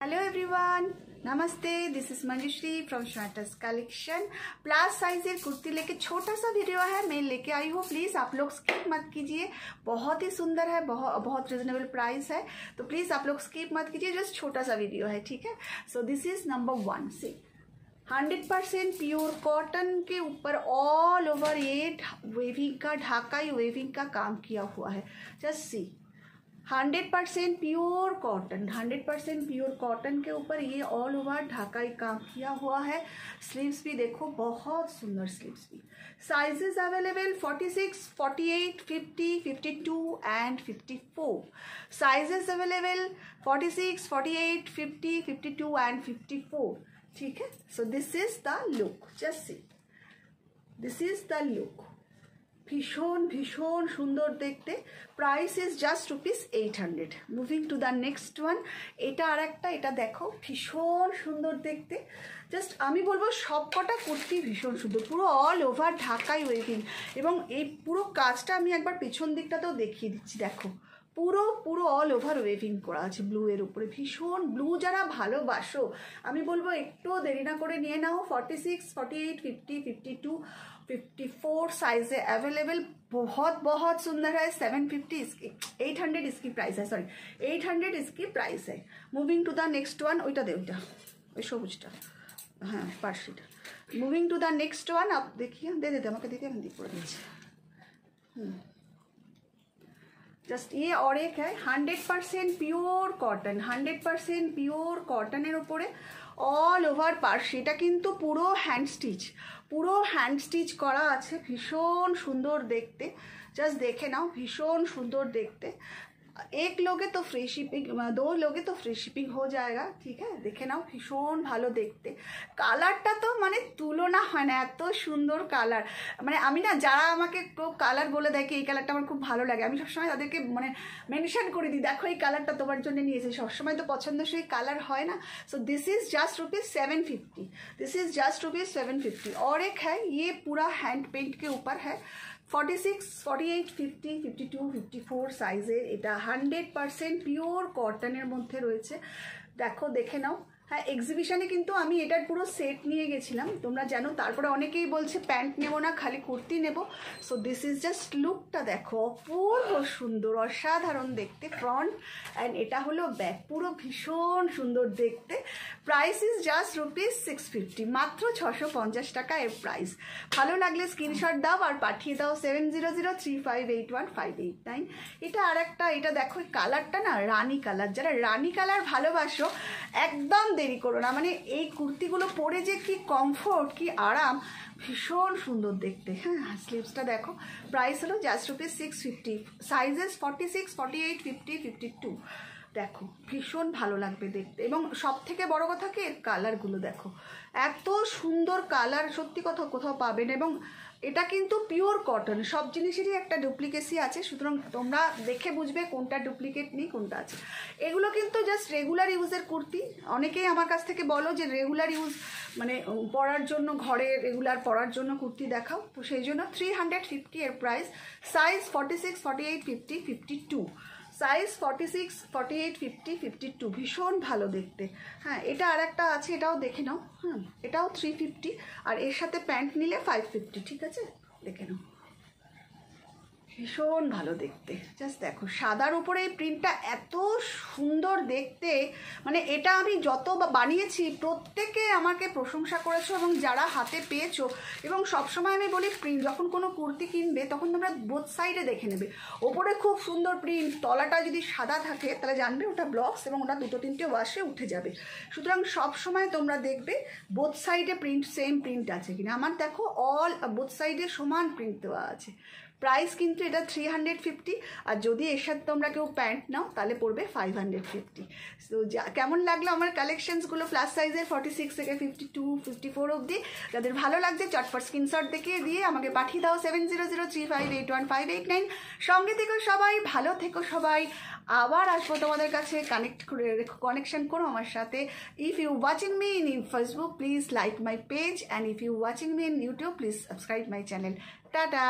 Hello everyone, नमस्ते. This is Manjushree from श्वेता's collection. Plus size kurti लेके छोटा सा वीडियो है मैं लेके आई हूँ. प्लीज़ आप लोग स्किप मत कीजिए. बहुत ही सुंदर है, बहुत रिजनेबल प्राइस है, तो प्लीज़ आप लोग स्किप मत कीजिए. जस्ट छोटा सा वीडियो है, ठीक है. So this is number 1. See 100% pure cotton के ऊपर ऑल ओवर ये वेविंग का ढाकाई वेविंग का काम किया हुआ है. Just see 100% pure cotton, 100% pure cotton के ऊपर ये ऑल ओवर ढाकाई काम किया हुआ है. स्लीव्स भी देखो, बहुत सुंदर स्लीव्स भी. Sizes available 46, 48, 50, 52 and 54. Sizes available 46, 48, 50, 52 and 54. ठीक है. So this is the look. Just see, this is the look. भीषण भीषण सुंदर देखते. Price is just ₹800. Moving to the next one. এটা আর একটা, এটা দেখো ভীষণ সুন্দর দেখতে. জাস্ট আমি বলবো সবকটা কুর্তি ভীষণ সুন্দর, পুরো অল ওভার ঢাকাই ওয়েভিং, এবং এই পুরো কাজটা আমি একবার পেছন দিকটাতেও দেখিয়ে দিচ্ছি. দেখো পুরো পুরো অল ওভার ওয়েভিং করা আছে ব্লু এর উপরে. ভীষণ ব্লু যারা ভালোবাসো আমি বলবো একটু দেরি না করে নিয়ে নাও. 46, 48, 50, 52, 54 साइज अवेलेबल. बहुत बहुत सुंदर है. 750 इसकी, 800 इसकी प्राइस है. सॉरी 800 इसकी प्राइस है. Moving to the next one. ওইটা দে, ওইটা ওই সবুজটা, হ্যাঁ পার্সিটা. Moving to the next one. আপ দেখিয়ে দে দে আমাকে দিতে, আমি দিয়ে করে দিচ্ছি. जस्ट ये और एक है 100% प्योर कॉटन, 100% प्योर कॉटन ऊपर ऑल ओवर पार्श. এটা কিন্তু পুরো হ্যান্ড স্টিচ, পুরো হ্যান্ড স্টিচ করা আছে. ভীষণ সুন্দর দেখতে. জাস্ট দেখে নাও, ভীষণ সুন্দর দেখতে. एक लोगे तो फ्री शिपिंग, 2 लोगे तो फ्री शिपिंग हो जाएगा. ठीक है. देखे नाओ भीषण भालो देखते. कालारटा तो माने तुलना है ना, एत सुंदर कालार. माने आमी ना যারা আমাকে কালার বলে দেয় কি এই কালারটা আমার খুব ভালো লাগে, আমি সবসময় তাদেরকে মানে মেনশন করে দিই, দেখো এই কালারটা তোমার জন্য নিয়েছি. সবসময় তো পছন্দসই কালার হয় না. सो this is just ₹750. This is just ₹750. और एक है ये पूरा हैंड पेंट के ऊपर है. 46, 48, 50, 52, 54 সাইজের. এটা 100% পিওর কটনের মধ্যে রয়েছে. দেখো দেখে নাও. হ্যাঁ, এক্সিবিশনে কিন্তু আমি এটার পুরো সেট নিয়ে গেছিলাম, তোমরা জানো. তারপরে অনেকেই বলছে প্যান্ট নেব না, খালি কুর্তি নেব. সো দিস ইজ জাস্ট লুকটা দেখো, অপূর্ব সুন্দর, অসাধারণ দেখতে. ফ্রন্ট অ্যান্ড এটা হলো ব্যাক, পুরো ভীষণ সুন্দর দেখতে. Price is just ₹650. মাত্র 650 টাকা এর প্রাইস. ভালো লাগলে স্ক্রিনশট দাও আর পাঠিয়ে দাও 7003581589. এটা আর একটা, এটা দেখো কালারটা না রানী কালার. যারা রানী কালার ভালোবাসো একদম দেরি করো না. মানে এই কুর্তিগুলো পরে যে কি কমফোর্ট, কি আরাম, ভীষণ সুন্দর দেখতে. হ্যাঁ, স্লিভসটা দেখো. প্রাইস হলো জাস্ট ₹650. সাইজেস 46, 48, 50, 52. দেখো ভীষণ ভালো লাগবে দেখতে. এবং সব থেকে বড় কথা কি, কালারগুলো দেখো, এত সুন্দর কালার সত্যি কথা কোথাও পাবেন. এবং এটা কিন্তু পিওর কটন, সব জিনিসেরই একটা ডুপ্লিকেসি আছে, সুতরাং তোমরা দেখে বুঝবে কোনটা ডুপ্লিকেট নেই কোনটা আছে. এগুলো কিন্তু জাস্ট রেগুলার ইউজের কুর্তি. অনেকেই আমার কাছ থেকে বলো যে রেগুলার ইউজ মানে পরার জন্য, ঘরে রেগুলার পরার জন্য কুর্তি দেখাও, তো সেই জন্য 350 এর প্রাইস. সাইজ 46, 48, 50, 52. সাইজ 46, 48, 50, 52. ভীষণ ভালো দেখতে. হ্যাঁ, এটা আর একটা আছে, এটাও দেখে নাও. হ্যাঁ, এটাও 350, আর এর সাথে প্যান্ট নিলে 550. ঠিক আছে, দেখে নাও. ভীষণ ভালো দেখতে. জাস্ট দেখো সাদার উপরে এই প্রিন্টটা এত সুন্দর দেখতে. মানে এটা আমি যত বানিয়েছি প্রত্যেকে আমাকে প্রশংসা করেছো, এবং যারা হাতে পেয়েছো. এবং সবসময় আমি বলি প্রিন্ট যখন কোনো কুর্তি কিনবে তখন তোমরা বোথ সাইডে দেখে নেবে. ওপরে খুব সুন্দর প্রিন্ট, তলাটা যদি সাদা থাকে তাহলে জানবে ওটা ব্লকস, এবং ওটা 2-3টে ওয়াশে উঠে যাবে. সুতরাং সবসময় তোমরা দেখবে বোথ সাইডে প্রিন্ট, সেম প্রিন্ট আছে কিনা. আমার দেখো অল বোথ সাইডে সমান প্রিন্ট দেওয়া আছে. প্রাইস কিন্তু এটা 350, আর যদি এর সাথে তোমরা কেউ প্যান্ট নাও তাহলে পড়বে 550. সো কেমন লাগলো আমার কালেকশনসগুলো প্লাস সাইজের 46 থেকে 52, 54 অবধি? যাদের ভালো লাগছে চটপট স্ক্রিনশট দেখিয়ে দিয়ে আমাকে পাঠিয়ে দাও 7003581589. সঙ্গে থেকো সবাই, ভালো থেকো সবাই. আবার আসবো তোমাদের কাছে. কানেকশন করো আমার সাথে. If you watching me in Facebook please like my page, and if you watching me in YouTube please subscribe my channel. Tata.